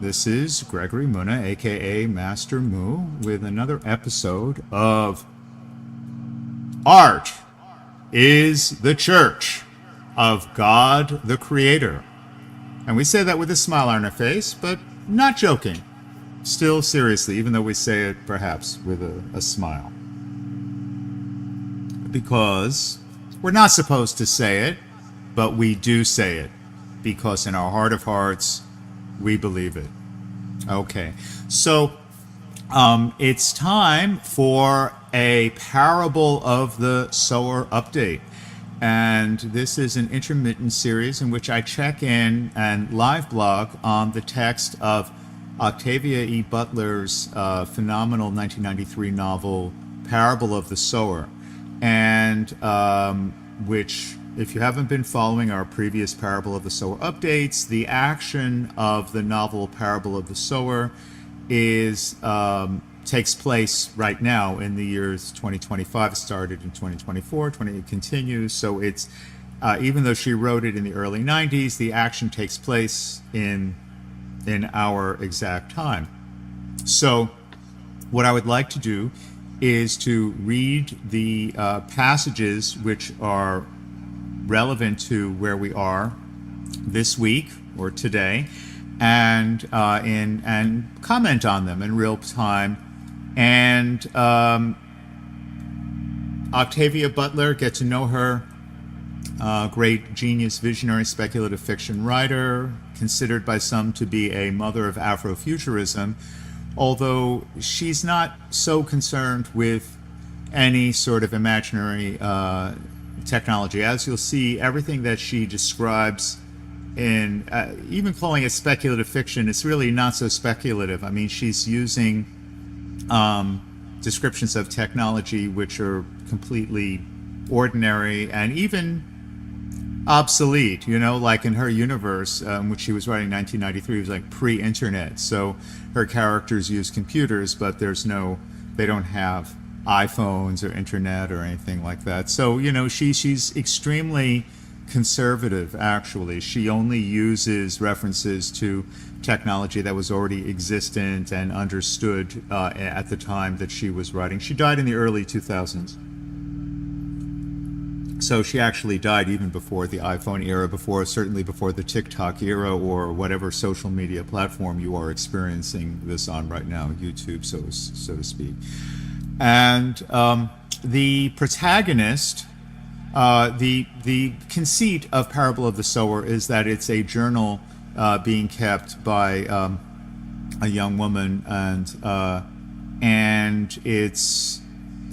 This is Gregory Muna, aka Master Moo, with another episode of Art is the Church of God the Creator. And we say that with a smile on our face, but not joking. Still seriously, even though we say it perhaps with a smile. Because we're not supposed to say it, but we do say it. Because in our heart of hearts, we believe it. Okay, so it's time for a Parable of the Sower update. And this is an intermittent series in which I check in and live blog on the text of Octavia E. Butler's phenomenal 1993 novel, Parable of the Sower. And which, if you haven't been following our previous Parable of the Sower updates, the action of the novel Parable of the Sower is takes place right now in the years 2025. It started in 2024, it continues. So it's, even though she wrote it in the early 90s, the action takes place in our exact time. So what I would like to do is to read the passages which are relevant to where we are this week or today, and comment on them in real time. And Octavia Butler, get to know her, great genius, visionary, speculative fiction writer, considered by some to be a mother of Afrofuturism, although she's not so concerned with any sort of imaginary technology. As you'll see, everything that she describes in, even calling it speculative fiction, it's really not so speculative. I mean, she's using descriptions of technology which are completely ordinary and even obsolete, like in her universe, which she was writing in 1993, it was like pre-internet. So her characters use computers, but they don't have iPhones or internet or anything like that. So, she's extremely conservative, actually. She only uses references to technology that was already existent and understood at the time that she was writing. She died in the early 2000s. So she actually died even before the iPhone era, certainly before the TikTok era, or whatever social media platform you are experiencing this on right now, YouTube, so to speak. And the protagonist, the conceit of Parable of the Sower is that it's a journal being kept by a young woman, and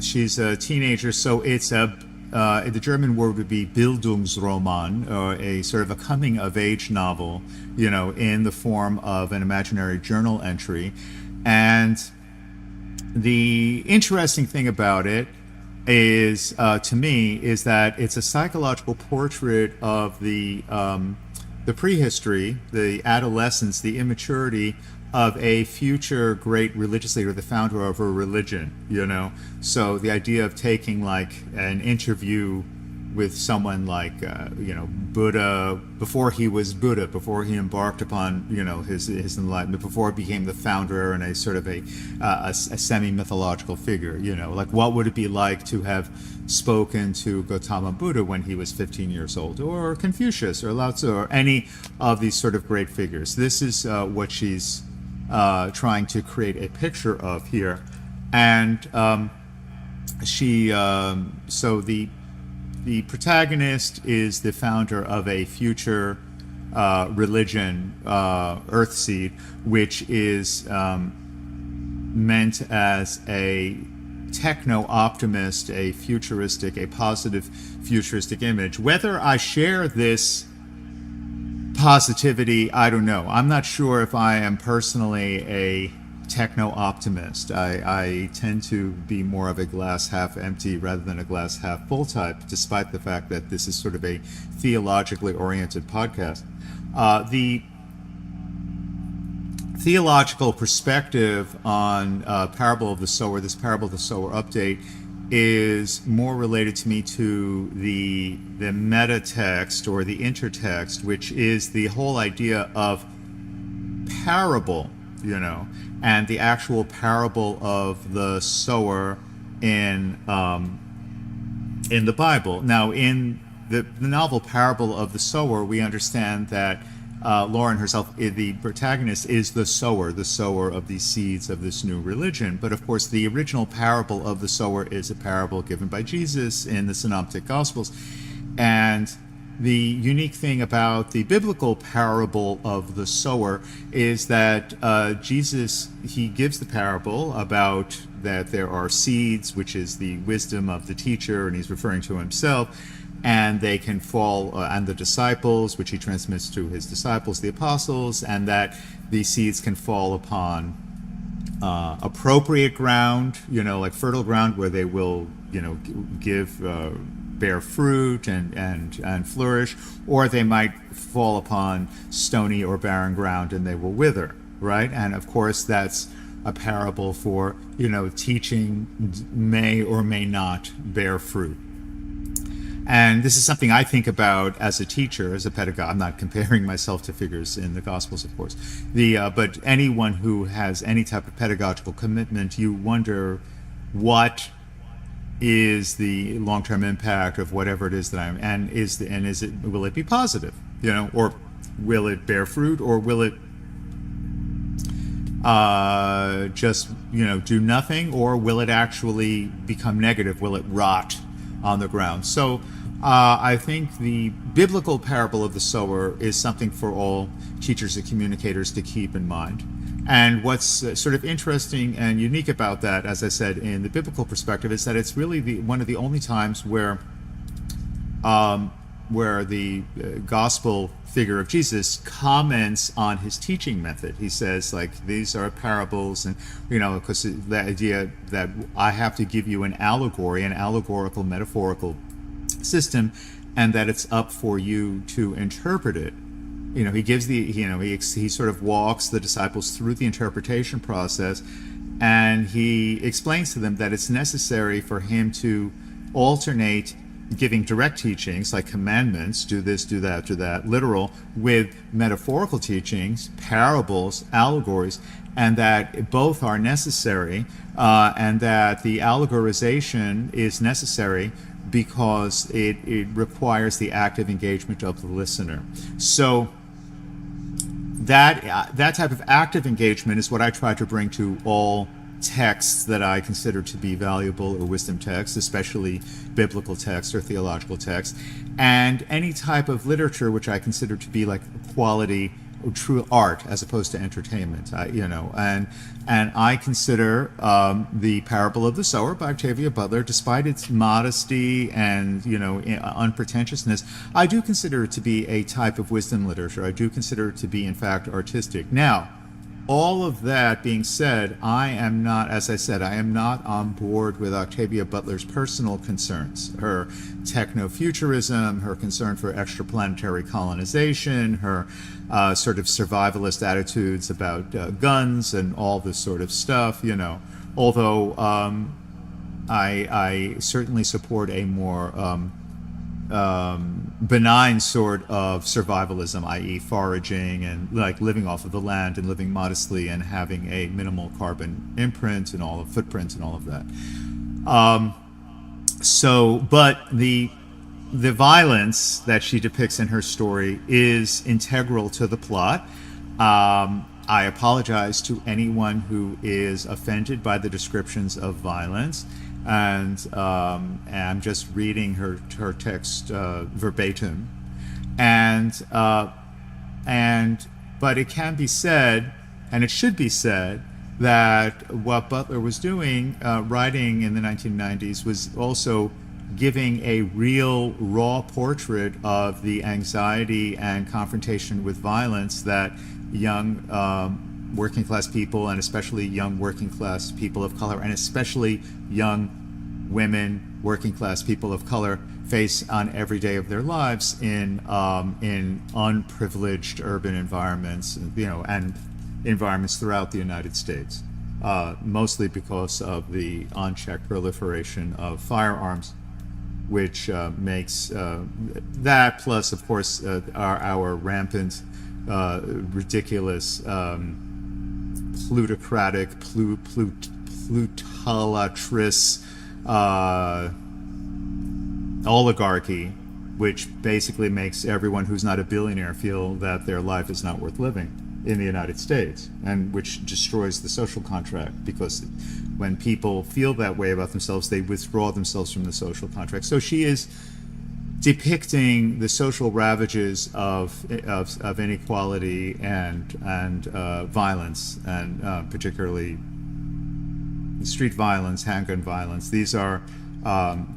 she's a teenager, so it's the German word would be Bildungsroman, or a sort of a coming-of-age novel, in the form of an imaginary journal entry. And the interesting thing about it is, to me, is that it's a psychological portrait of the prehistory, the adolescence, the immaturity of a future great religious leader, the founder of a religion, So the idea of taking like an interview with someone like, Buddha, before he was Buddha, before he embarked upon, his enlightenment, before he became the founder and a sort of a semi-mythological figure, like what would it be like to have spoken to Gautama Buddha when he was 15 years old, or Confucius, or Lao Tzu, or any of these sort of great figures. This is what she's trying to create a picture of here. And so the protagonist is the founder of a future religion, Earthseed, which is meant as a techno-optimist, a positive futuristic image. Whether I share this positivity, I don't know. I'm not sure if I am personally a techno-optimist. I tend to be more of a glass half empty rather than a glass half full type, despite the fact that this is sort of a theologically oriented podcast. The theological perspective on Parable of the Sower, this Parable of the Sower update, is more related to me to the meta text or the intertext, which is the whole idea of parable, and the actual parable of the sower in the Bible. Now, in the novel Parable of the Sower, we understand that Lauren herself, the protagonist, is the sower of these seeds of this new religion. But of course, the original parable of the sower is a parable given by Jesus in the Synoptic Gospels. And the unique thing about the biblical parable of the sower is that Jesus, he gives the parable about that there are seeds, which is the wisdom of the teacher, and he's referring to himself, and they can fall on the disciples, which he transmits to his disciples, the apostles, and that these seeds can fall upon appropriate ground, like fertile ground, where they will, give bear fruit and flourish, or they might fall upon stony or barren ground and they will wither, right? And of course, that's a parable for, teaching may or may not bear fruit. And this is something I think about as a teacher, as a pedagogue. I'm not comparing myself to figures in the Gospels, of course. But anyone who has any type of pedagogical commitment, you wonder what is the long-term impact of whatever it is that I'm, and will it be positive, or will it bear fruit, or will it just do nothing, or will it actually become negative? Will it rot on the ground? So I think the biblical parable of the sower is something for all teachers and communicators to keep in mind. And what's sort of interesting and unique about that, as I said, in the biblical perspective, is that it's really one of the only times where the gospel figure of Jesus comments on his teaching method. He says, like, these are parables, and because the idea that I have to give you an allegory, an allegorical, metaphorical system, and that it's up for you to interpret it. He gives he sort of walks the disciples through the interpretation process, and he explains to them that it's necessary for him to alternate giving direct teachings like commandments, do this, do that, literal, with metaphorical teachings, parables, allegories, and that both are necessary, and that the allegorization is necessary because it requires the active engagement of the listener. So that type of active engagement is what I try to bring to all texts that I consider to be valuable or wisdom texts, especially biblical texts or theological texts, and any type of literature which I consider to be like quality or true art as opposed to entertainment. And I consider the Parable of the Sower by Octavia Butler, despite its modesty and unpretentiousness, I do consider it to be a type of wisdom literature. I do consider it to be, in fact, artistic. Now, all of that being said, I am not, as I said, I am not on board with Octavia Butler's personal concerns. Her techno-futurism, her concern for extraplanetary colonization, her sort of survivalist attitudes about guns and all this sort of stuff, Although I certainly support a more benign sort of survivalism, i.e. foraging and like living off of the land and living modestly and having a minimal carbon imprint and all of footprints and all of that. But the violence that she depicts in her story is integral to the plot. I apologize to anyone who is offended by the descriptions of violence. And I'm just reading her text verbatim, but it can be said, and it should be said, that what Butler was doing, writing in the 1990s, was also giving a real raw portrait of the anxiety and confrontation with violence that young working class people, and especially young working class people of color, and especially young women, working class people of color, face on every day of their lives in unprivileged urban environments, and environments throughout the United States, mostly because of the unchecked proliferation of firearms, which makes that, plus of course our rampant ridiculous plutocratic, plutolatrous oligarchy, which basically makes everyone who's not a billionaire feel that their life is not worth living in the United States, and which destroys the social contract, because when people feel that way about themselves, they withdraw themselves from the social contract. So she is depicting the social ravages of inequality and violence, and particularly street violence, handgun violence. These are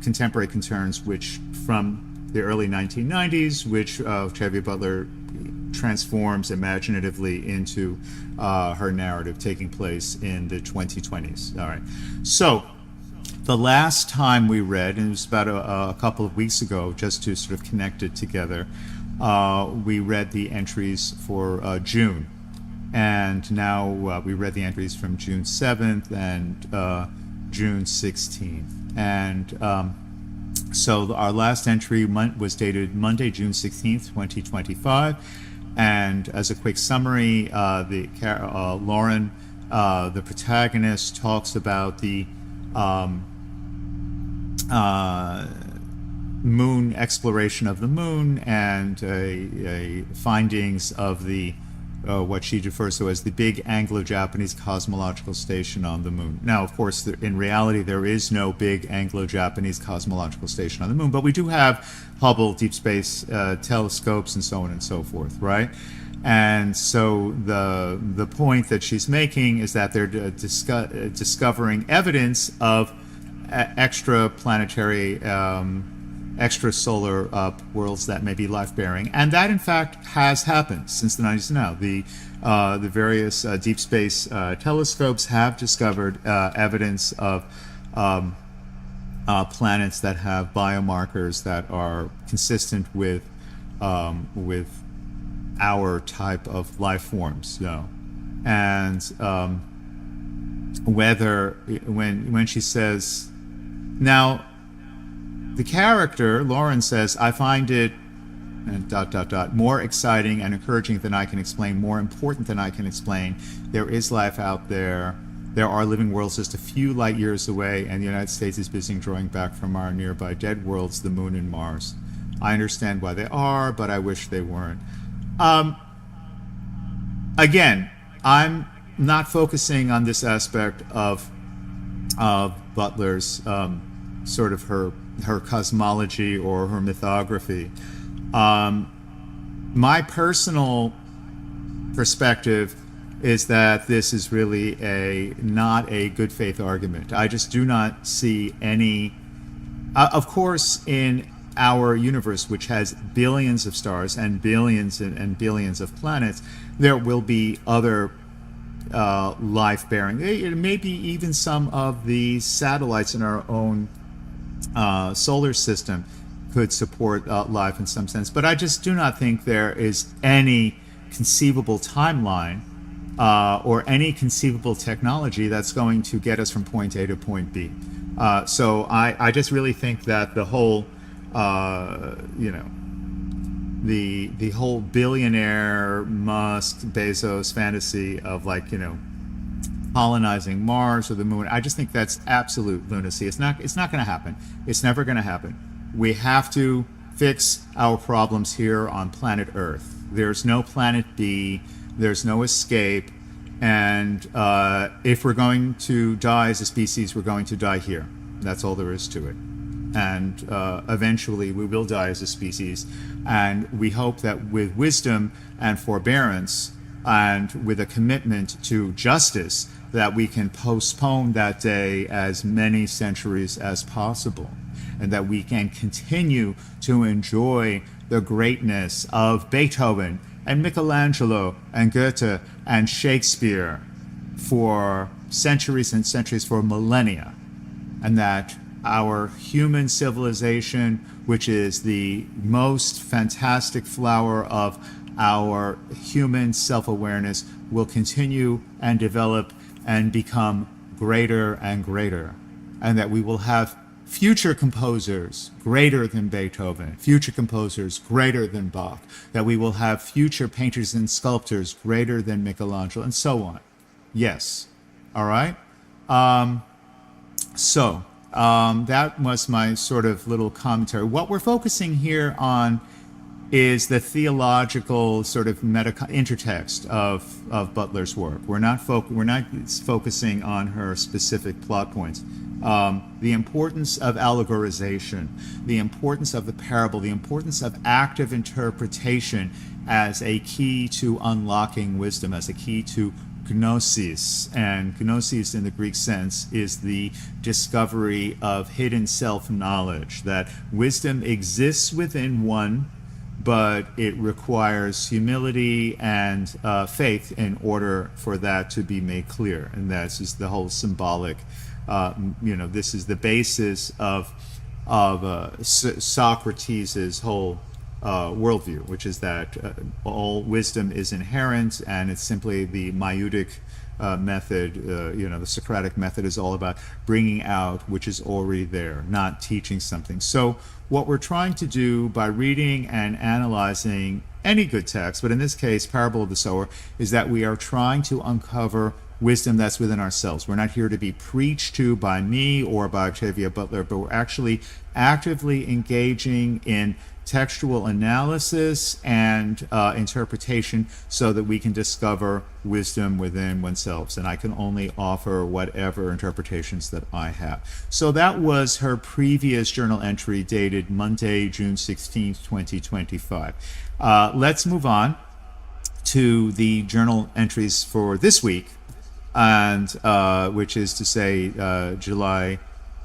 contemporary concerns which, from the early 1990s, which Octavia Butler transforms imaginatively into her narrative taking place in the 2020s. All right. So the last time we read, and it was about a couple of weeks ago, just to sort of connect it together, we read the entries for June. And now we read the entries from June 7th and June 16th. And so our last entry was dated Monday, June 16th, 2025. And as a quick summary, Lauren, the protagonist, talks about the moon exploration of the moon and findings of the what she refers to as the big Anglo-Japanese cosmological station on the moon. Now, of course, in reality, there is no big Anglo-Japanese cosmological station on the moon, but we do have Hubble deep space telescopes and so on and so forth, right? And so the point that she's making is that they're discovering evidence of extraplanetary, extrasolar worlds that may be life-bearing, and that in fact has happened since the 90s. Now the various deep space telescopes have discovered evidence of planets that have biomarkers that are consistent with our type of life forms, you know. And whether when she says, now the character Lauren says, I find it and ... more exciting and encouraging than I can explain, more important than I can explain. There is life out there. There are living worlds just a few light years away, and the United States is busy drawing back from our nearby dead worlds, the moon and Mars. I understand why they are, but I wish they weren't. Again, I'm not focusing on this aspect of Butler's sort of her cosmology or her mythography. My personal perspective is that this is really not a good faith argument. I just do not see any. Of course, in our universe, which has billions of stars and billions and billions of planets, there will be other life-bearing, maybe even some of the satellites in our own solar system could support life in some sense. But I just do not think there is any conceivable timeline or any conceivable technology that's going to get us from point A to point B. So I just really think that the whole the whole billionaire Musk Bezos fantasy of colonizing Mars or the moon, I just think that's absolute lunacy. It's not going to happen. It's never going to happen. We have to fix our problems here on planet Earth. There's no planet B. There's no escape. And if we're going to die as a species, we're going to die here. That's all there is to it. And eventually we will die as a species. And we hope that with wisdom and forbearance and with a commitment to justice, that we can postpone that day as many centuries as possible, and that we can continue to enjoy the greatness of Beethoven and Michelangelo and Goethe and Shakespeare for centuries and centuries, for millennia, and that our human civilization, which is the most fantastic flower of our human self-awareness, will continue and develop and become greater and greater, and that we will have future composers greater than Beethoven, future composers greater than Bach, that we will have future painters and sculptors greater than Michelangelo, and so on. Yes. All right. That was my sort of little commentary. What we're focusing here on is the theological sort of intertext of Butler's work. We're not focusing on her specific plot points. The importance of allegorization, the importance of the parable, the importance of active interpretation as a key to unlocking wisdom, as a key to gnosis. And gnosis in the Greek sense is the discovery of hidden self-knowledge, that wisdom exists within one, but it requires humility and faith in order for that to be made clear. And that's just the whole symbolic, this is the basis of Socrates' whole worldview, which is that all wisdom is inherent, and it's simply the maieutic method. The Socratic method is all about bringing out which is already there, not teaching something. So what we're trying to do by reading and analyzing any good text, but in this case, Parable of the Sower, is that we are trying to uncover wisdom that's within ourselves. We're not here to be preached to by me or by Octavia Butler, but we're actually actively engaging in textual analysis and interpretation so that we can discover wisdom within oneself. And I can only offer whatever interpretations that I have. So that was her previous journal entry dated Monday, June 16th, 2025. Let's move on to the journal entries for this week, and which is to say July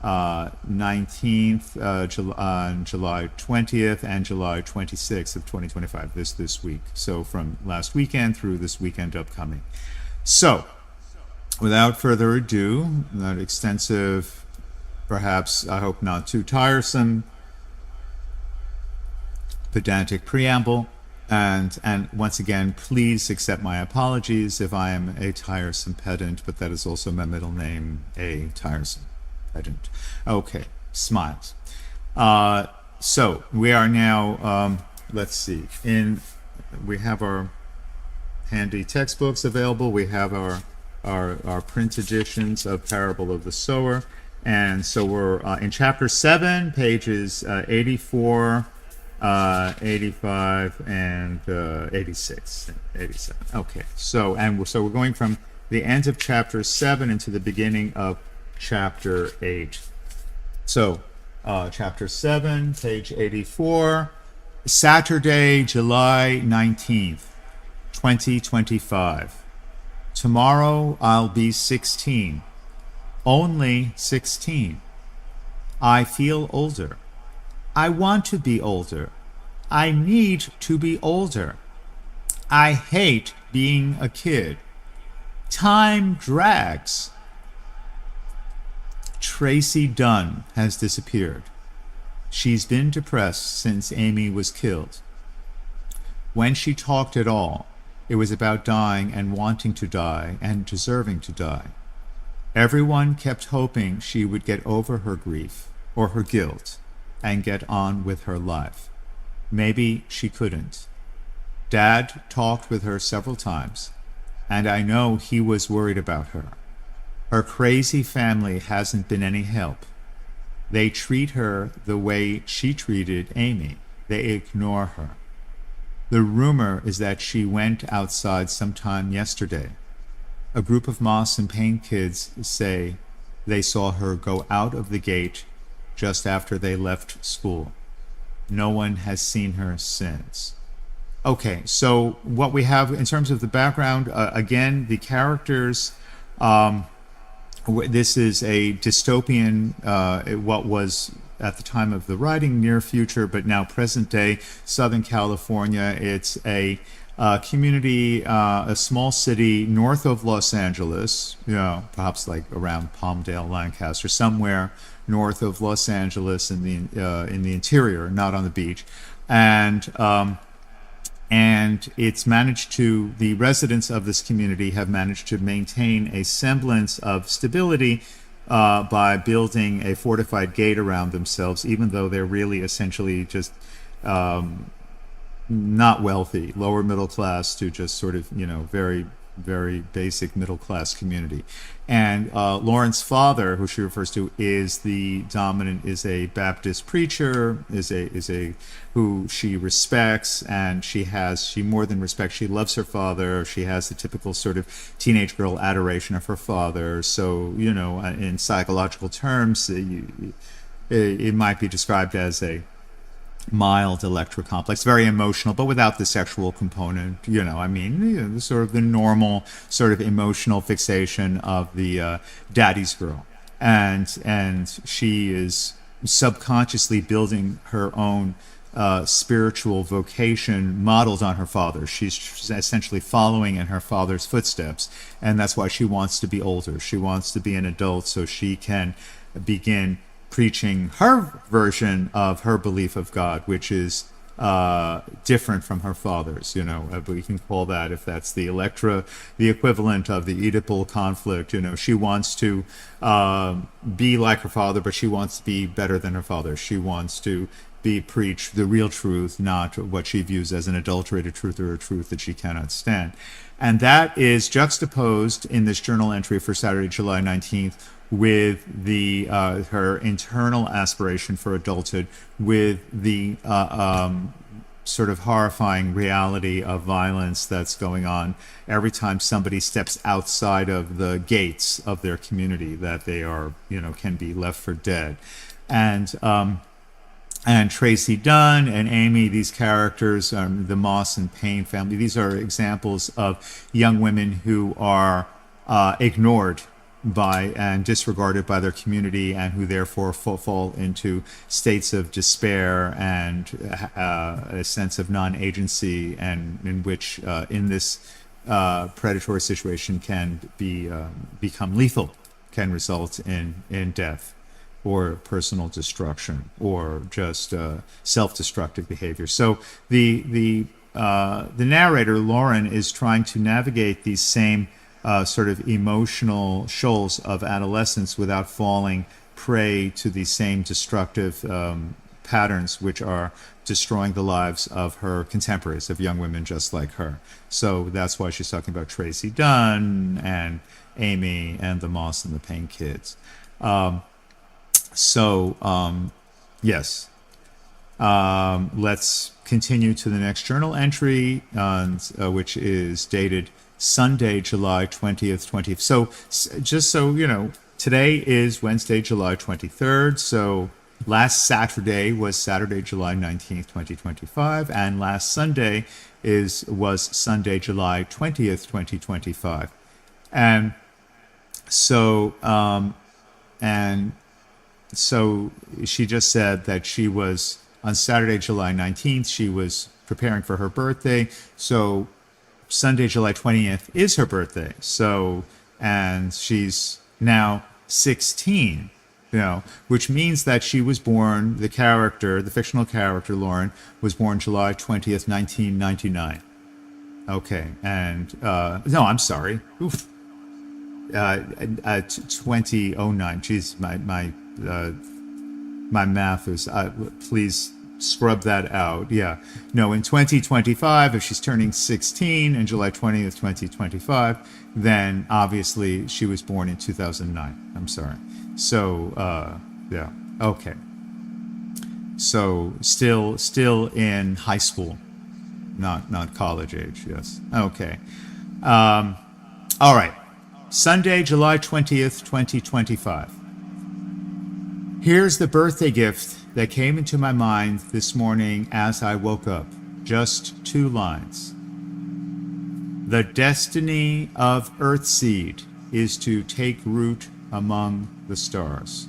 19th, July 20th, and July 26th of 2025, this week. So from last weekend through this weekend upcoming. So, without further ado, that extensive, perhaps, I hope not too tiresome, pedantic preamble, and once again, please accept my apologies if I am a tiresome pedant, but that is also my middle name, a tiresome. I didn't. Okay, smiles. So we are now, let's see, we have our handy textbooks available. We have our print editions of Parable of the Sower. And so we're in chapter 7, pages 84, 85, and 86, 87. Okay, so we're going from the end of chapter 7 into the beginning of chapter 8. So, chapter 7, page 84, Saturday, July 19th, 2025. Tomorrow I'll be 16. Only 16. I feel older. I want to be older. I need to be older. I hate being a kid. Time drags. Tracy Dunn has disappeared. She's been depressed since Amy was killed. When she talked at all, it was about dying and wanting to die and deserving to die. Everyone kept hoping she would get over her grief or her guilt and get on with her life. Maybe she couldn't. Dad talked with her several times, and I know he was worried about her. Her crazy family hasn't been any help. They treat her the way she treated Amy. They ignore her. The rumor is that she went outside sometime yesterday. A group of Moss and Payne kids say they saw her go out of the gate just after they left school. No one has seen her since. Okay, so what we have in terms of the background, again, the characters, this is a dystopian, what was at the time of the writing near future, but now present day Southern California. It's a community, a small city north of Los Angeles, perhaps like around Palmdale, Lancaster, somewhere north of Los Angeles in the interior, not on the beach, and it's managed to, the residents of this community have managed to maintain a semblance of stability by building a fortified gate around themselves, even though they're really essentially just not wealthy, lower middle class to just sort of, very, very basic middle class community. And Lauren's father, who she refers to, is a Baptist preacher, is a who she respects, and she more than respects. She loves her father. She has the typical sort of teenage girl adoration of her father. So, in psychological terms, it might be described as a mild electrocomplex, very emotional, but without the sexual component. Sort of the normal sort of emotional fixation of the daddy's girl, and she is subconsciously building her own spiritual vocation modeled on her father. She's essentially following in her father's footsteps, and that's why she wants to be older. She wants to be an adult so she can begin preaching her version of her belief of God, which is different from her father's. We can call that, if that's the equivalent of the Oedipal conflict. She wants to be like her father, but she wants to be better than her father. She wants to preach the real truth, not what she views as an adulterated truth or a truth that she cannot stand. And that is juxtaposed in this journal entry for Saturday, July 19th, with the her internal aspiration for adulthood, with the sort of horrifying reality of violence that's going on every time somebody steps outside of the gates of their community, that they are, can be left for dead. And Tracy Dunn and Amy, these characters, the Moss and Payne family, these are examples of young women who are ignored by and disregarded by their community, and who therefore fall into states of despair and a sense of non-agency, and in which in this predatory situation can become lethal, can result in death or personal destruction or just self-destructive behavior. So the narrator, Lauren, is trying to navigate these same sort of emotional shoals of adolescence without falling prey to these same destructive patterns, which are destroying the lives of her contemporaries, of young women just like her. So that's why she's talking about Tracy Dunn and Amy and the Moss and the Payne kids. Yes. Let's continue to the next journal entry, which is dated Sunday, July 20th. So just so you know, today is Wednesday, July 23rd. So last Saturday was Saturday, July 19th, 2025. And last Sunday was Sunday, July 20th, 2025. And so she just said that she was on Saturday, July 19th, she was preparing for her birthday. So Sunday, July 20th is her birthday. So, and she's now 16, which means that she was born, the fictional character, Lauren, was born July 20th, 1999. Okay. And, no, I'm sorry. 2009. Geez, my math is, please scrub that out. Yeah. No, in 2025, if she's turning 16 and July 20th, 2025, then obviously she was born in 2009. I'm sorry. So, yeah. Okay. So still in high school, not college age. Yes. Okay. All right. Sunday, July 20th, 2025. Here's the birthday gift that came into my mind this morning as I woke up. Just 2 lines. The destiny of Earthseed is to take root among the stars.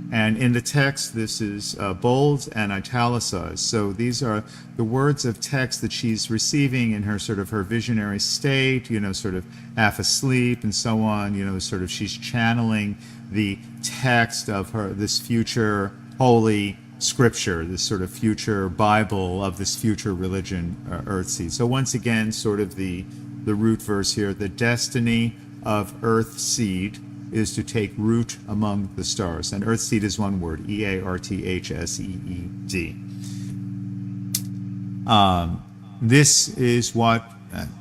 And in the text, this is bold and italicized. So these are the words of text that she's receiving in her sort of her visionary state, sort of half asleep and so on, sort of she's channeling the text of this future holy scripture, this sort of future Bible of this future religion, Earthseed. So once again, sort of the root verse here, the destiny of Earthseed is to take root among the stars. And earthseed is one word, E-A-R-T-H-S-E-E-D. This is what,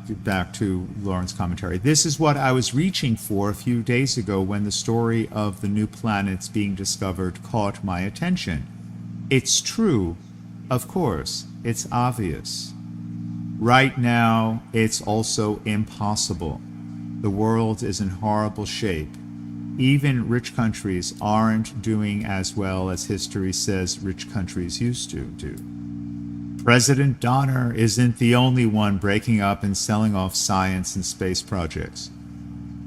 back to Lauren's commentary, this is what I was reaching for a few days ago when the story of the new planets being discovered caught my attention. It's true, of course, it's obvious. Right now, it's also impossible. The world is in horrible shape. Even rich countries aren't doing as well as history says rich countries used to do. President Donner isn't the only one breaking up and selling off science and space projects.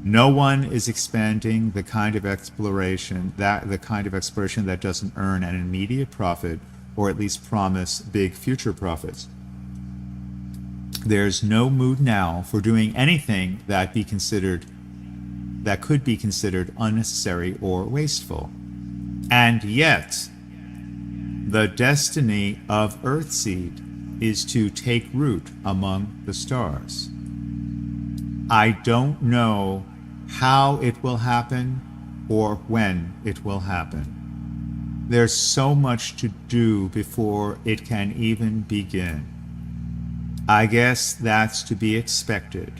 No one is expanding the kind of exploration that doesn't earn an immediate profit or at least promise big future profits. There's no mood now for doing anything that could be considered unnecessary or wasteful. And yet, the destiny of Earthseed is to take root among the stars. I don't know how it will happen or when it will happen. There's so much to do before it can even begin. I guess that's to be expected.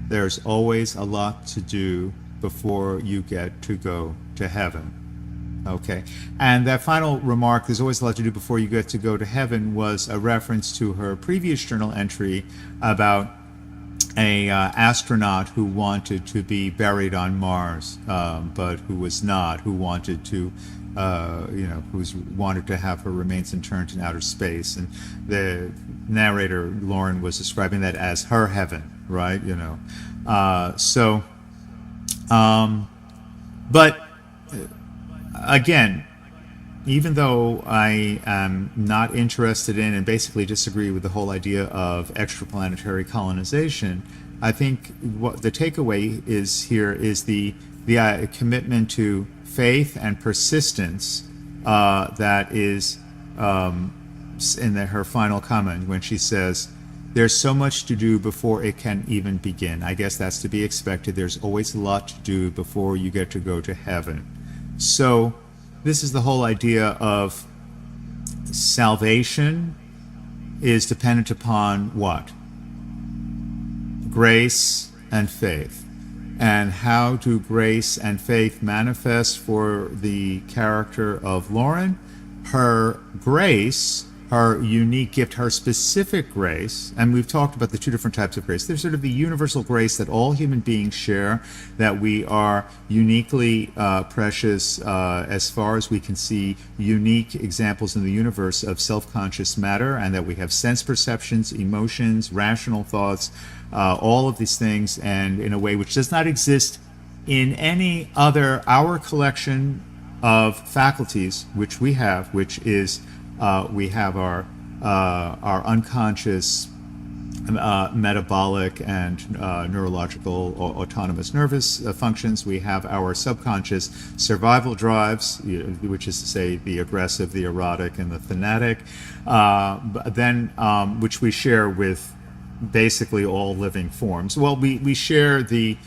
There's always a lot to do before you get to go to heaven. Okay, and that final remark, there's always a lot to do before you get to go to heaven, was a reference to her previous journal entry about a astronaut who wanted to be buried on Mars, but who was not, who wanted to, wanted to have her remains interned in outer space. And the narrator, Lauren, was describing that as her heaven, right? But again, even though I am not interested in and basically disagree with the whole idea of extraplanetary colonization, I think what the takeaway is here is the commitment to faith and persistence that is in her final comment when she says, "There's so much to do before it can even begin." I guess that's to be expected. There's always a lot to do before you get to go to heaven. So this is the whole idea of salvation is dependent upon what? Grace and faith. And how do grace and faith manifest for the character of Lauren? Her grace, her unique gift, her specific grace, and we've talked about the two different types of grace. There's sort of the universal grace that all human beings share, that we are uniquely precious as far as we can see unique examples in the universe of self-conscious matter, and that we have sense perceptions, emotions, rational thoughts, all of these things, and in a way which does not exist in any other, our collection of faculties, which we have, which is we have our unconscious metabolic and neurological autonomous nervous functions. We have our subconscious survival drives, which is to say the aggressive, the erotic, and the thanatic, which we share with basically all living forms. Well, we share the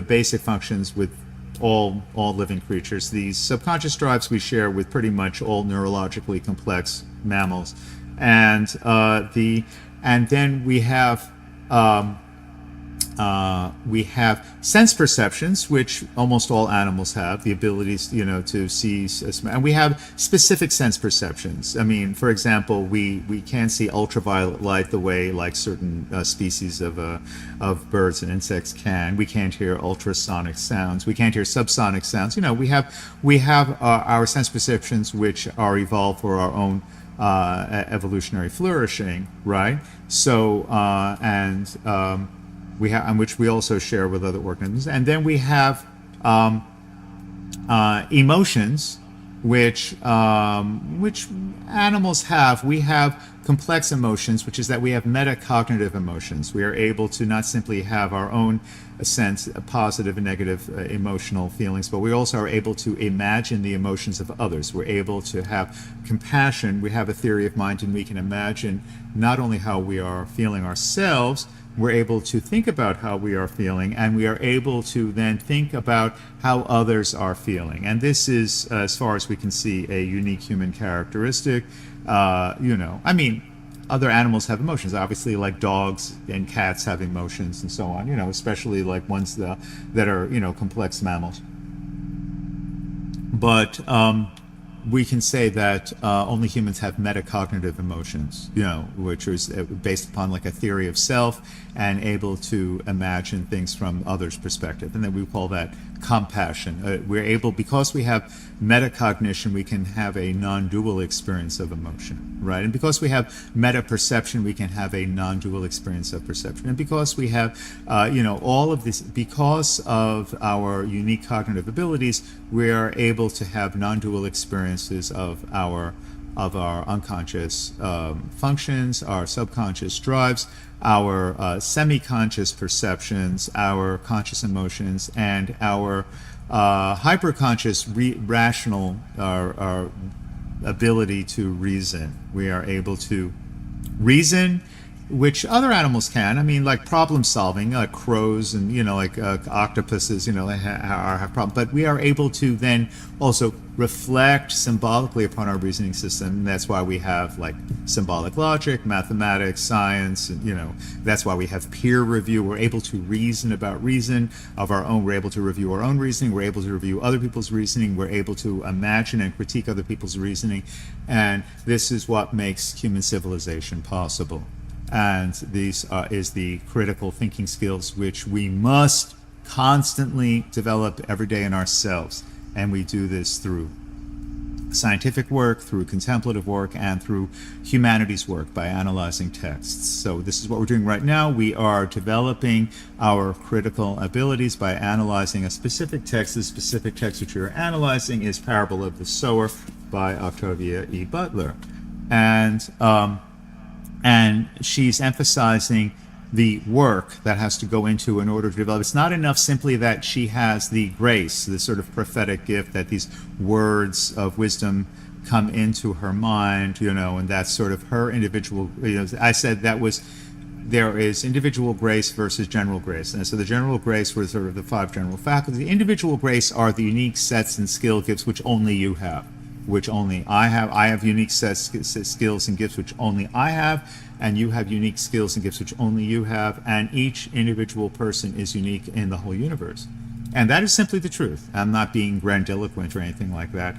basic functions with all living creatures. These subconscious drives we share with pretty much all neurologically complex mammals, and then we have sense perceptions, which almost all animals have, the abilities, to see, and we have specific sense perceptions. I mean, for example, we can't see ultraviolet light the way like certain species of birds and insects can. We can't hear ultrasonic sounds. We can't hear subsonic sounds. We have our sense perceptions which are evolved for our own evolutionary flourishing, right? So we have, and which we also share with other organisms, and then we have emotions, which animals have. We have complex emotions, which is that we have metacognitive emotions. We are able to not simply have our own sense, positive and negative emotional feelings, but we also are able to imagine the emotions of others. We're able to have compassion. We have a theory of mind, and we can imagine not only how we are feeling ourselves, we're able to think about how we are feeling, and we are able to then think about how others are feeling. And this is, as far as we can see, a unique human characteristic. I mean, other animals have emotions, obviously, like dogs and cats have emotions and so on, especially like ones that are, complex mammals. But we can say that only humans have metacognitive emotions, which is based upon like a theory of self and able to imagine things from others' perspective. And then we call that compassion. We're able, because we have metacognition, we can have a non-dual experience of emotion, right? And because we have meta-perception, we can have a non-dual experience of perception. And because we have, all of this, because of our unique cognitive abilities, we are able to have non-dual experiences of our unconscious functions, our subconscious drives, our semi-conscious perceptions, our conscious emotions, and our hyper-conscious rational our ability to reason. We are able to reason, which other animals can. I mean, like problem solving, like crows and, like octopuses, they have problems. But we are able to then also reflect symbolically upon our reasoning system. And that's why we have like symbolic logic, mathematics, science, and, that's why we have peer review. We're able to reason about reason of our own. We're able to review our own reasoning. We're able to review other people's reasoning. We're able to imagine and critique other people's reasoning. And this is what makes human civilization possible. And these is the critical thinking skills which we must constantly develop every day in ourselves. And we do this through scientific work, through contemplative work, and through humanities work by analyzing texts. So this is what we're doing right now. We are developing our critical abilities by analyzing a specific text. The specific text which we are analyzing is Parable of the Sower by Octavia E. Butler. And she's emphasizing the work that has to go into in order to develop. It's not enough simply that she has the grace, the sort of prophetic gift that these words of wisdom come into her mind, and that's sort of her individual. I said there is individual grace versus general grace. And so the general grace were sort of the 5 general faculties. The individual grace are the unique sets and skill gifts which only you have, which only I have. I have unique skills and gifts which only I have, and you have unique skills and gifts which only you have, and each individual person is unique in the whole universe. And that is simply the truth. I'm not being grandiloquent or anything like that.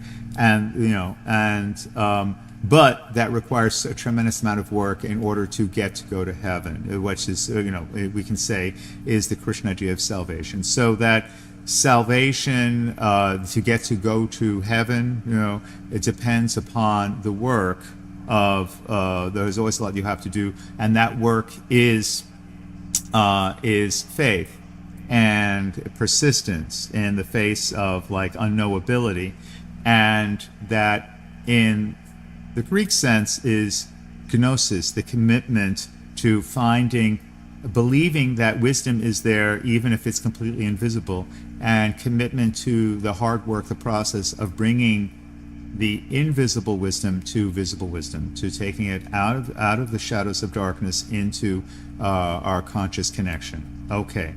But that requires a tremendous amount of work in order to go to heaven, which is, we can say is the Christian idea of salvation. So that salvation, to go to heaven, it depends upon the work of, there's always a lot you have to do, and that work is faith and persistence in the face of like unknowability, and that in the Greek sense is gnosis, the commitment to believing that wisdom is there even if it's completely invisible, and commitment to the hard work, the process of bringing the invisible wisdom to visible wisdom, to taking it out of the shadows of darkness into our conscious connection. Okay.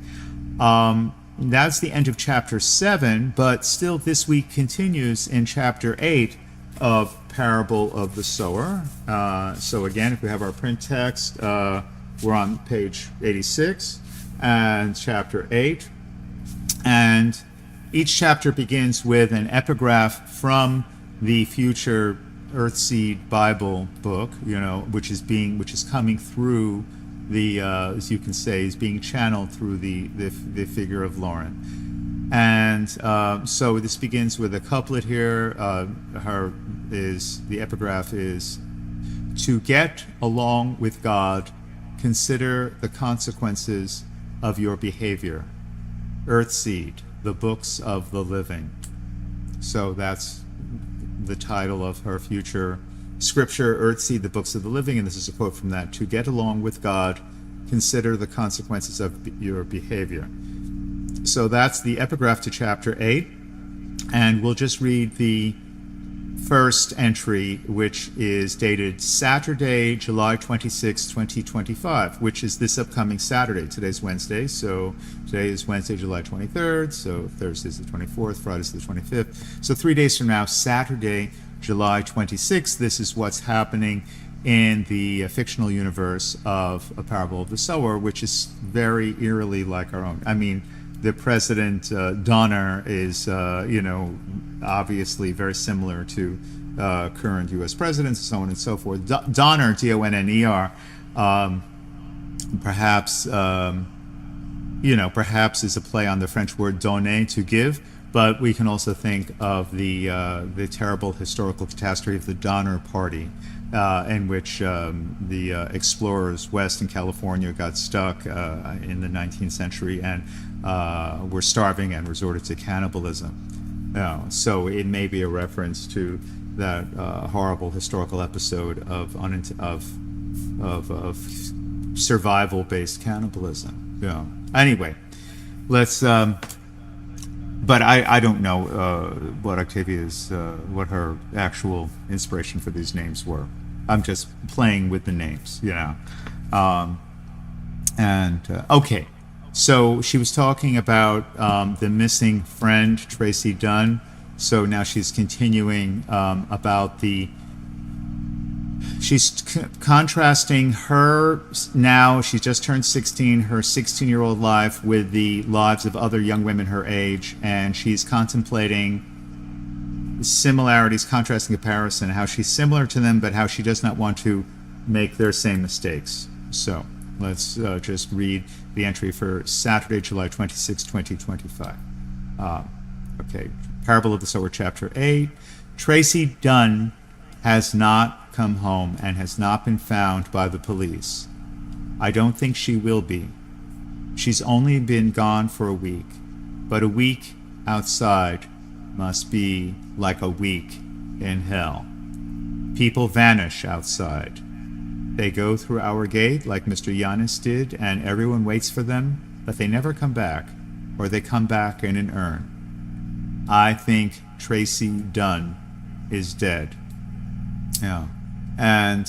That's the end of chapter 7, but still this week continues in chapter 8 of Parable of the Sower. So again, if we have our print text, we're on page 86 and chapter 8. And each chapter begins with an epigraph from the future Earthseed Bible book, which is coming through the, as you can say, is being channeled through the figure of Lauren. And so this begins with a couplet here. The epigraph is, "To get along with God, consider the consequences of your behavior. Earthseed, the books of the living." So that's the title of her future scripture, Earthseed, the books of the living, and this is a quote from that. "To get along with God, consider the consequences of your behavior." So that's the epigraph to chapter 8, and we'll just read the first entry, which is dated Saturday, July 26, 2025, which is this upcoming Saturday. Today's Wednesday, so today is Wednesday, July 23rd, so Thursday's the 24th, Friday's the 25th. So 3 days from now, Saturday, July 26th, this is what's happening in the fictional universe of A Parable of the Sower, which is very eerily like our own. I mean, the president, Donner, is, obviously very similar to current U.S. presidents, and so on and so forth. Donner, D-O-N-N-E-R, perhaps, perhaps is a play on the French word donner, to give, but we can also think of the terrible historical catastrophe of the Donner Party, in which the explorers west in California got stuck in the 19th century and were starving and resorted to cannibalism. So it may be a reference to that horrible historical episode of survival-based cannibalism. Anyway, let's. But I don't know what Octavia's what her actual inspiration for these names were. I'm just playing with the names, okay. So she was talking about the missing friend, Tracy Dunn. So now she's continuing about she's contrasting her, now she just turned 16, her 16-year-old life with the lives of other young women her age, and she's contemplating similarities, contrasting comparison, how she's similar to them, but how she does not want to make their same mistakes. So let's just read the entry for Saturday, July 26, 2025. Okay, Parable of the Sower, Chapter 8. Tracy Dunn has not come home and has not been found by the police. I don't think she will be. She's only been gone for a week, but a week outside must be like a week in hell. People vanish outside. They go through our gate like Mr. Yanis did, and everyone waits for them, but they never come back, or they come back in an urn. I think Tracy Dunn is dead. And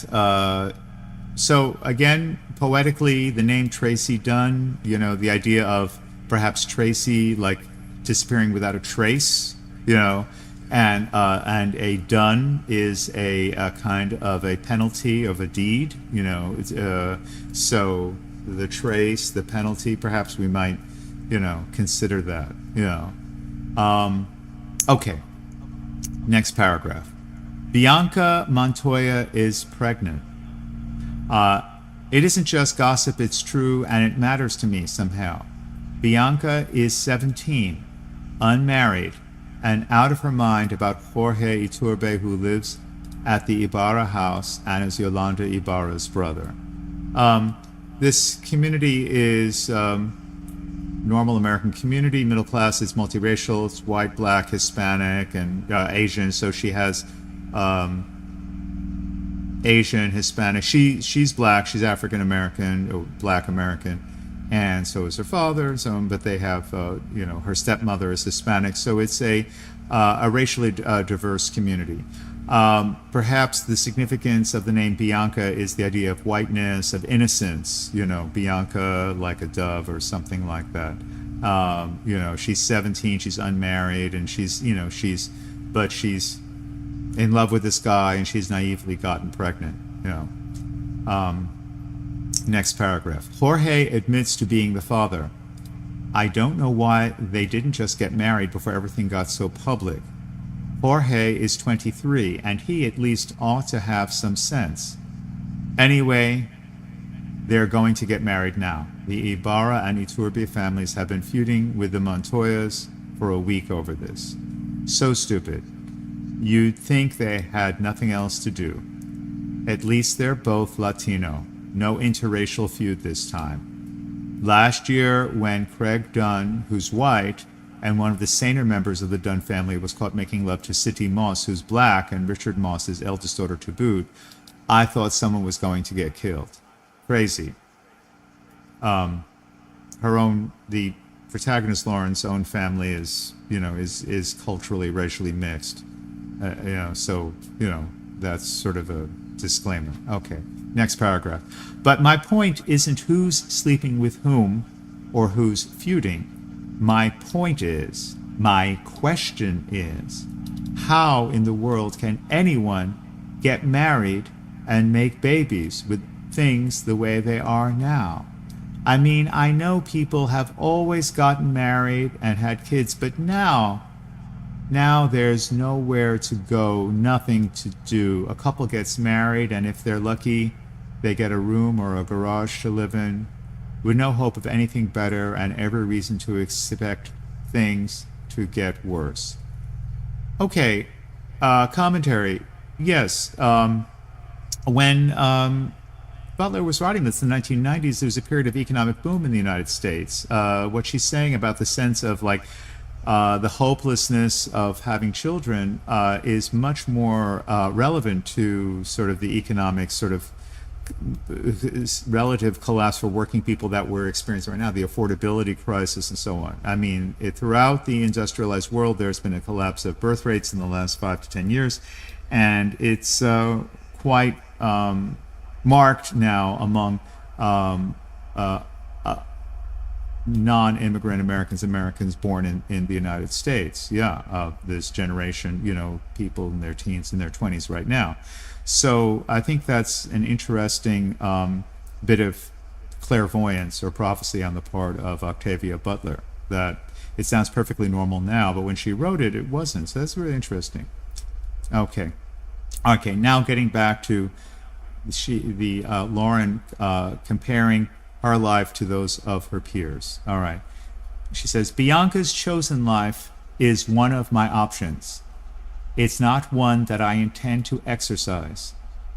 so again, poetically, the name Tracy Dunn, the idea of perhaps Tracy like disappearing without a trace, and a dun is a kind of a penalty of a deed, so the trace, the penalty, perhaps we might, consider that, Okay, next paragraph. Bianca Montoya is pregnant. It isn't just gossip, it's true, and it matters to me somehow. Bianca is 17, unmarried, and out of her mind about Jorge Iturbe, who lives at the Ibarra house and is Yolanda Ibarra's brother. This community is normal American community, middle class, it's multiracial, it's white, black, Hispanic, and Asian, so she has Asian, Hispanic. She's black, she's African American, or black American, and so is her father, and so on, but they have, her stepmother is Hispanic, so it's a racially diverse community. Perhaps the significance of the name Bianca is the idea of whiteness, of innocence, Bianca like a dove or something like that. She's 17, she's unmarried, and she's in love with this guy, and she's naively gotten pregnant, Next paragraph. Jorge admits to being the father. I don't know why they didn't just get married before everything got so public. Jorge is 23, and he at least ought to have some sense. Anyway, they're going to get married now. The Ibarra and Iturbe families have been feuding with the Montoyas for a week over this. So stupid. You'd think they had nothing else to do. At least they're both Latino. No interracial feud this time. Last year, when Craig Dunn, who's white, and one of the saner members of the Dunn family was caught making love to City Moss, who's black, and Richard Moss's eldest daughter to boot, I thought someone was going to get killed. Crazy. The protagonist Lauren's own family is culturally, racially mixed. So that's sort of a disclaimer. Okay, next paragraph. But my point isn't who's sleeping with whom or who's feuding. My question is, how in the world can anyone get married and make babies with things the way they are now? I mean, I know people have always gotten married and had kids, but now there's nowhere to go, nothing to do. A couple gets married, and if they're lucky, they get a room or a garage to live in, with no hope of anything better and every reason to expect things to get worse. Okay, commentary. Yes, when Butler was writing this in the 1990s, there was a period of economic boom in the United States. What she's saying about the sense of the hopelessness of having children is much more relevant to sort of the economic sort of relative collapse for working people that we're experiencing right now, the affordability crisis and so on. I mean, throughout the industrialized world, there's been a collapse of birth rates in the last 5 to 10 years, and it's quite marked now among non-immigrant Americans born in the United States. This generation, people in their teens and their 20s right now. So I think that's an interesting bit of clairvoyance or prophecy on the part of Octavia Butler, that it sounds perfectly normal now, but when she wrote it, it wasn't. So that's really interesting. Okay, now getting back to Lauren comparing her life to those of her peers. All right. She says, Bianca's chosen life is one of my options. It's not one that I intend to exercise,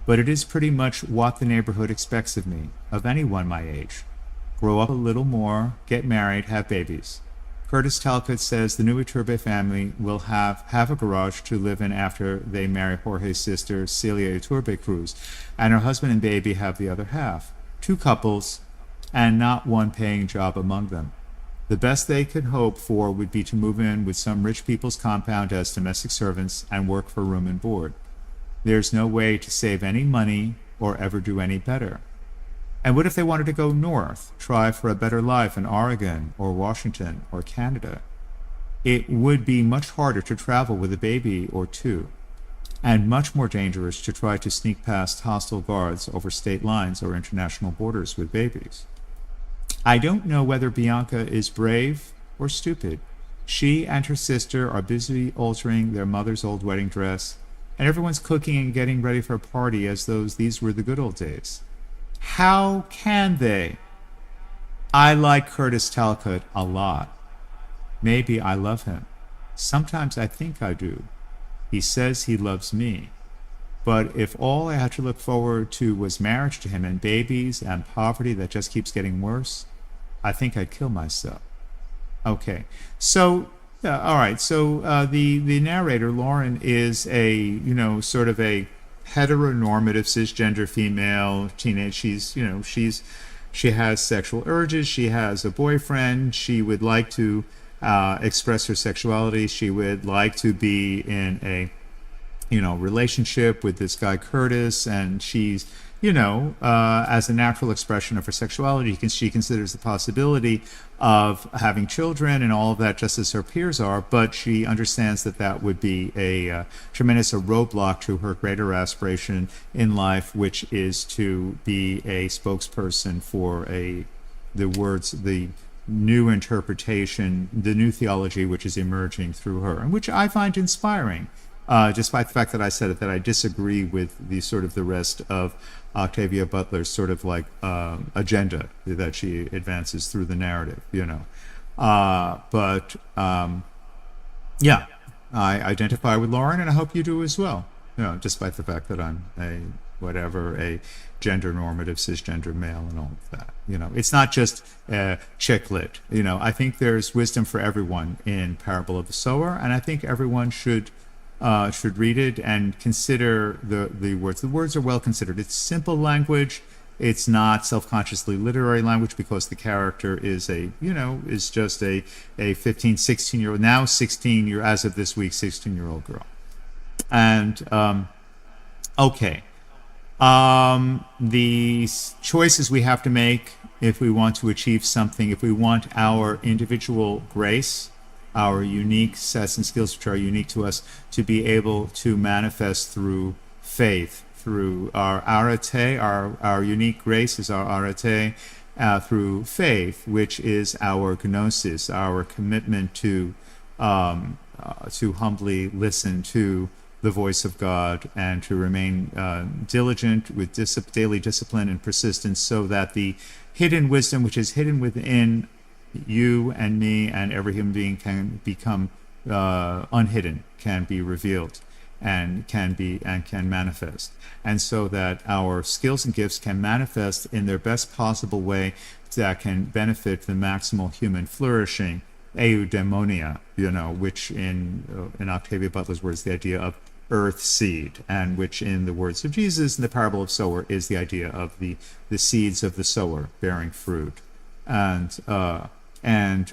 but it is pretty much what the neighborhood expects of me, of anyone my age. Grow up a little more, get married, have babies. Curtis Talcott says the new Iturbe family will have a garage to live in after they marry Jorge's sister, Celia Iturbe Cruz, and her husband and baby have the other half. 2 couples, and not one paying job among them. The best they could hope for would be to move in with some rich people's compound as domestic servants and work for room and board. There's no way to save any money or ever do any better. And what if they wanted to go north, try for a better life in Oregon or Washington or Canada? It would be much harder to travel with a baby or 2, and much more dangerous to try to sneak past hostile guards over state lines or international borders with babies. I don't know whether Bianca is brave or stupid. She and her sister are busy altering their mother's old wedding dress, and everyone's cooking and getting ready for a party as though these were the good old days. How can they? I like Curtis Talcott a lot. Maybe I love him. Sometimes I think I do. He says he loves me. But if all I had to look forward to was marriage to him and babies and poverty that just keeps getting worse, I think I'd kill myself. Okay, so all right. So the narrator Lauren is a sort of a heteronormative cisgender female teenage. She has sexual urges. She has a boyfriend. She would like to express her sexuality. She would like to be in a relationship with this guy Curtis, and she's as a natural expression of her sexuality, she considers the possibility of having children and all of that, just as her peers are, but she understands that would be a tremendous roadblock to her greater aspiration in life, which is to be a spokesperson for the new interpretation, the new theology which is emerging through her, and which I find inspiring. Despite the fact that I said it, that I disagree with the rest of Octavia Butler's sort of agenda that she advances through the narrative, I identify with Lauren, and I hope you do as well. Despite the fact that I'm a gender normative cisgender male and all of that. It's not just chick lit. I think there's wisdom for everyone in Parable of the Sower, and I think everyone should read it and consider the words. The words are well considered. It's simple language. It's not self-consciously literary language, because the character is just a 15, 16-year-old, now 16 year as of this week, 16-year-old girl. And okay, the choices we have to make if we want to achieve something, if we want our individual grace, our unique sets and skills which are unique to us, to be able to manifest through faith, through our arete, our unique grace is our arete, through faith, which is our gnosis, our commitment to humbly listen to the voice of God and to remain diligent with daily discipline and persistence, so that the hidden wisdom which is hidden within you and me and every human being can become unhidden, can be revealed, and can manifest, and so that our skills and gifts can manifest in their best possible way that can benefit the maximal human flourishing, eudaimonia, which in Octavia Butler's words, the idea of earth seed, and which in the words of Jesus in the parable of sower is the idea of the seeds of the sower bearing fruit, and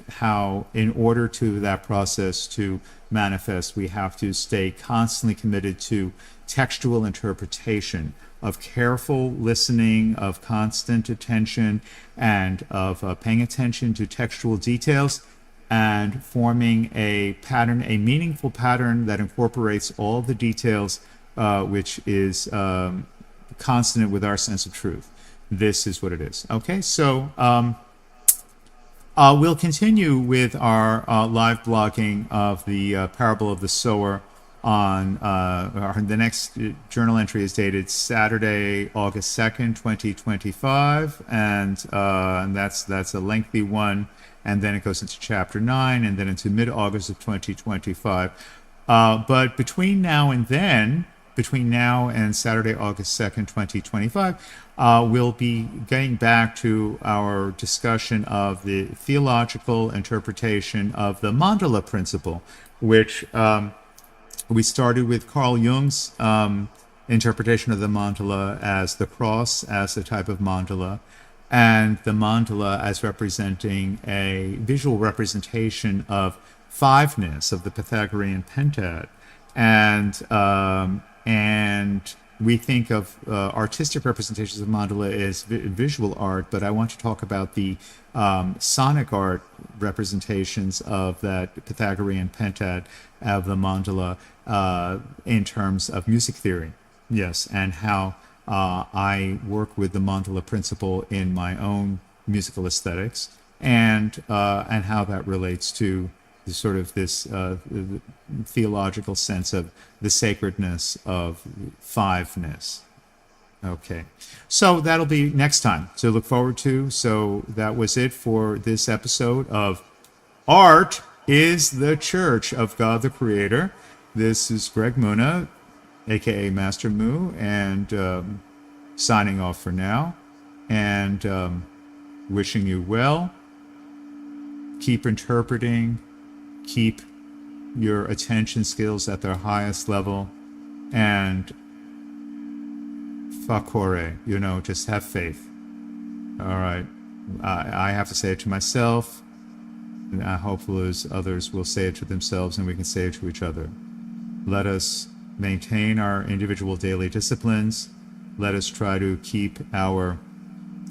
how in order to that process to manifest, we have to stay constantly committed to textual interpretation, of careful listening, of constant attention, and of paying attention to textual details, and forming a pattern, a meaningful pattern that incorporates all the details, which is consonant with our sense of truth. This is what it is. Okay, so we'll continue with our live blogging of the parable of the sower on the next journal entry is dated Saturday, August 2nd, 2025, and that's a lengthy one, and then it goes into chapter 9, and then into mid-August of 2025. But between now and Saturday, August 2nd, 2025, we'll be getting back to our discussion of the theological interpretation of the mandala principle, which we started with Carl Jung's interpretation of the mandala as the cross, as a type of mandala, and the mandala as representing a visual representation of fiveness, of the Pythagorean pentad. And we think of artistic representations of mandala as visual art, but I want to talk about the sonic art representations of that Pythagorean pentad of the mandala in terms of music theory. Yes, and how I work with the mandala principle in my own musical aesthetics, and how that relates to sort of this theological sense of the sacredness of fiveness. Okay, so that'll be next time to look forward to. So that was it for this episode of Art is the Church of God the Creator. This is Greg Muna, aka Master Moo, and signing off for now, and wishing you well. Keep interpreting, keep your attention skills at their highest level, and fakore, just have faith. All right, I have to say it to myself, and I hope as others will say it to themselves, and we can say it to each other. Let us maintain our individual daily disciplines. Let us try to keep our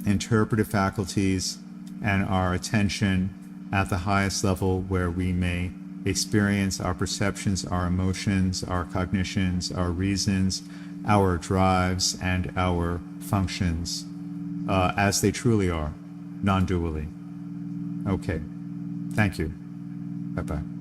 interpretive faculties and our attention at the highest level, where we may experience our perceptions, our emotions, our cognitions, our reasons, our drives, and our functions as they truly are, non-dually. Okay, thank you. Bye-bye.